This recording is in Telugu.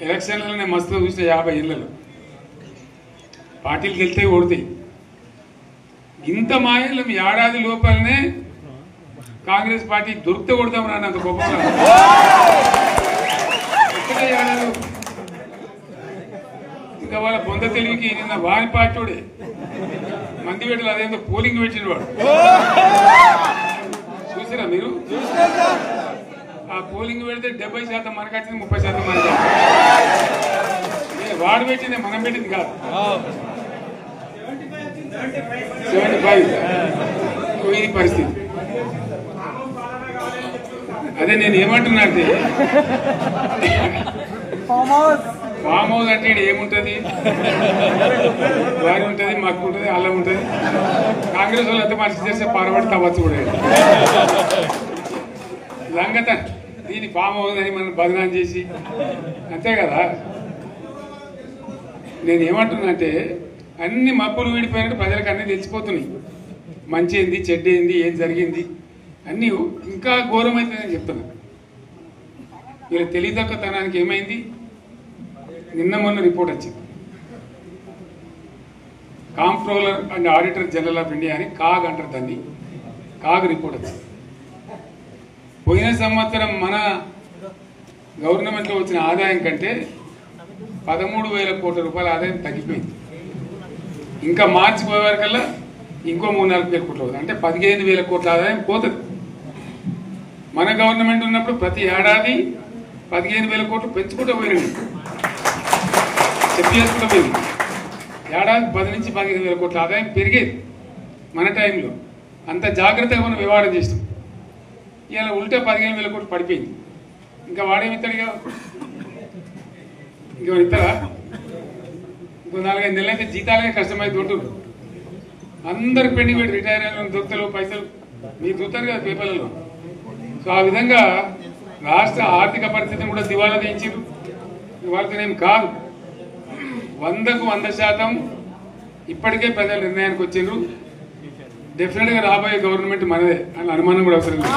ఎలక్షన్లనే మస్తు చూసిన 50 ఇళ్లలో పార్టీలకు వెళ్తే ఓడతాయి. ఇంత మాయలం ఏడాది లోపలనే కాంగ్రెస్ పార్టీ దొరికితే కొడతాం రానంత గొప్పగా ఏడాది. ఇంకా వాళ్ళ బొంద తెలివికి నిన్న వారి పార్టీడే మంది పెట్టలు అదేందో పోలింగ్ పెట్టిన వాడు చూసిరా మీరు? ఆ పోలింగ్ పెడితే 70% మనకు వచ్చింది, 30% మనకి. వాడు పెట్టింది మనం పెట్టింది కాదు. 75 ఇది పరిస్థితి. అదే నేను ఏమంటున్నా అంటే ఫామ్ హౌస్ అంటే ఏముంటది, వారి ఉంటుంది, మాకు ఉంటుంది, అల్లం ఉంటుంది. కాంగ్రెస్ వాళ్ళు అయితే మనిషి చేస్తే పారబడి కావచ్చు కూడా లంగత. దీన్ని ఫామ్ హౌస్ అని మనం బదనాం చేసి అంతే కదా. నేను ఏమంటున్నా అంటే అన్ని మప్పులు వీడిపోయినట్టు ప్రజలకు అన్నీ తెలిసిపోతున్నాయి. మంచి ఏంది, చెడ్డ ఏంది, ఏం జరిగింది అన్నీ ఇంకా ఘోరమైతుందని చెప్తున్నా. వీళ్ళ తెలివితక్కువతనానికి ఏమైంది? నిన్న మొన్న రిపోర్ట్ వచ్చింది. Comptroller and auditor general of India అని కాగ్ అంటారు దాన్ని. కాగ్ రిపోర్ట్ వచ్చింది. పోయిన సంవత్సరం మన గవర్నమెంట్లో వచ్చిన ఆదాయం కంటే 13,000 కోట్ల రూపాయల ఆదాయం తగ్గిపోయింది. ఇంకా మార్చి పోయేవరకల్లా ఇంకో 3-4 కోట్ల అవుతుంది. అంటే 15,000 కోట్ల ఆదాయం పోతుంది. మన గవర్నమెంట్ ఉన్నప్పుడు ప్రతి ఏడాది 15,000 కోట్లు పెంచుకుంటూ పోయినండి, చెప్పేసుకుంటూ పోయింది. ఏడాది 10 నుంచి 15,000 కోట్ల ఆదాయం పెరిగేది మన టైంలో. అంత జాగ్రత్తగా మనం వ్యవహారం చేస్తాం. ఇలా ఉల్టా 15,000 కోట్లు పడిపోయింది. ఇంకా వాడేమిస్తాడుగా, ఇంకో ఇస్తారా? ఇంకో 4-5 నెలలు అయితే జీతాలే కష్టమైంది ఉంటుంది. అందరికి పెండింగ్ పెట్టి రిటైర్ అయిన దొరుకుతలు పైసలు మీరు చూస్తారు కదా పేపర్లలో. సో ఆ విధంగా రాష్ట్ర ఆర్థిక పరిస్థితిని కూడా దివాలా తీయించారు. వాళ్ళతోనేం కాదు, 100కు 100% ఇప్పటికే ప్రజల నిర్ణయానికి వచ్చిండ్రు. డెఫినెట్గా రాబోయే గవర్నమెంట్ మనదే అని అనుమానం కూడా అవసరం లేదు.